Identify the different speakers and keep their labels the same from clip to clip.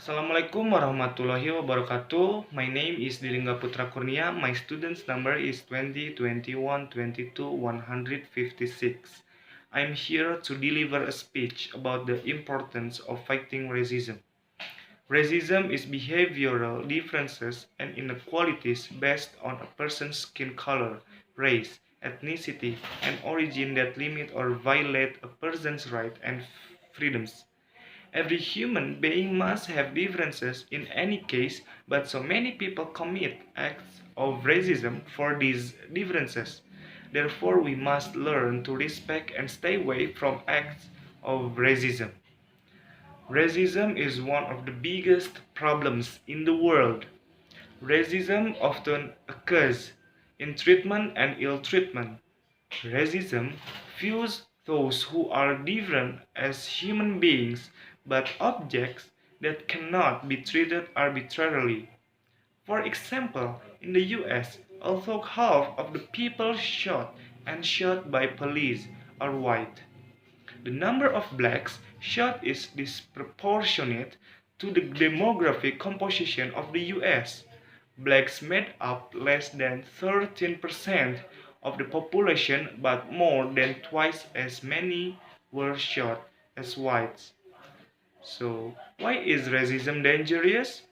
Speaker 1: Assalamualaikum warahmatullahi wabarakatuh. My name is Dwilingga Putra Kurnia. My student's number is 202122-156. I'm here to deliver a speech about the importance of fighting racism. Racism is behavioral differences and inequalities based on a person's skin color, race, ethnicity, and origin that limit or violate a person's rights and freedoms. Every human being must have differences in any case, but so many people commit acts of racism for these differences. Therefore, we must learn to respect and stay away from acts of racism. Racism is one of the biggest problems in the world. Racism often occurs in treatment and ill treatment. Racism views those who are different as human beings but objects that cannot be treated arbitrarily. For example, in the US, although half of the people shot by police are white, the number of blacks shot is disproportionate to the demographic composition of the US. Blacks made up less than 13% of the population, but more than twice as many were shot as whites. So, why is racism dangerous?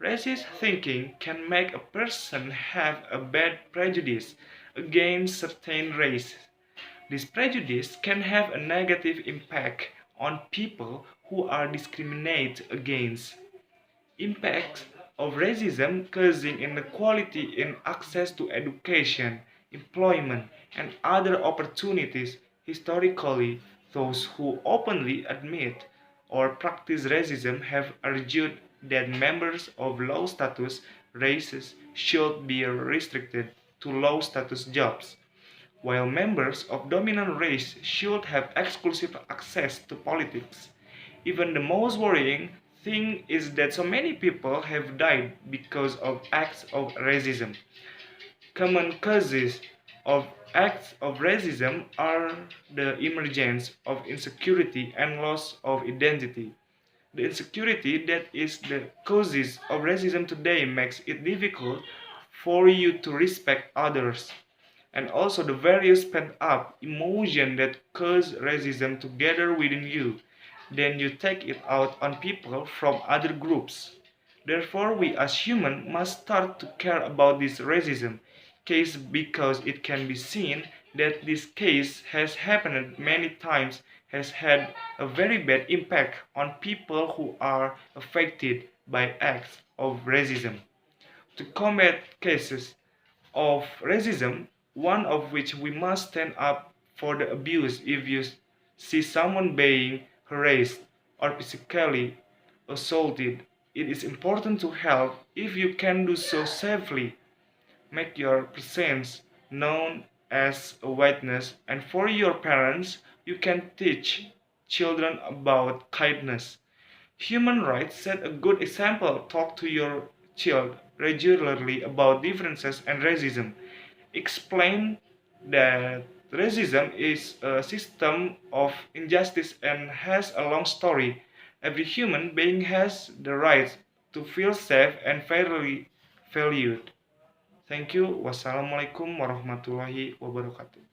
Speaker 1: Racist thinking can make a person have a bad prejudice against certain race. This prejudice can have a negative impact on people who are discriminated against. Impacts of racism causing inequality in access to education, employment, and other opportunities. Historically, those who openly admit or practice racism have argued that members of low status races should be restricted to low status jobs, while members of dominant race should have exclusive access to politics. Even the most worrying thing is that so many people have died because of acts of racism. Common causes of acts of racism are the emergence of insecurity and loss of identity. The insecurity that is the causes of racism today makes it difficult for you to respect others, and also the various pent-up emotions that cause racism together within you. Then you take it out on people from other groups. Therefore, we as humans must start to care about this racism case because it can be seen that this case has happened many times, has had a very bad impact on people who are affected by acts of racism. To combat cases of racism, one of which we must stand up for the abuse if you see someone being harassed or physically assaulted. It is important to help if you can do so safely. Make your presence known as a witness, and for your parents, you can teach children about kindness. Human rights set a good example. Talk to your child regularly about differences and racism. Explain that racism is a system of injustice and has a long story. Every human being has the right to feel safe and fairly valued. Thank you. Wassalamualaikum warahmatullahi wabarakatuh.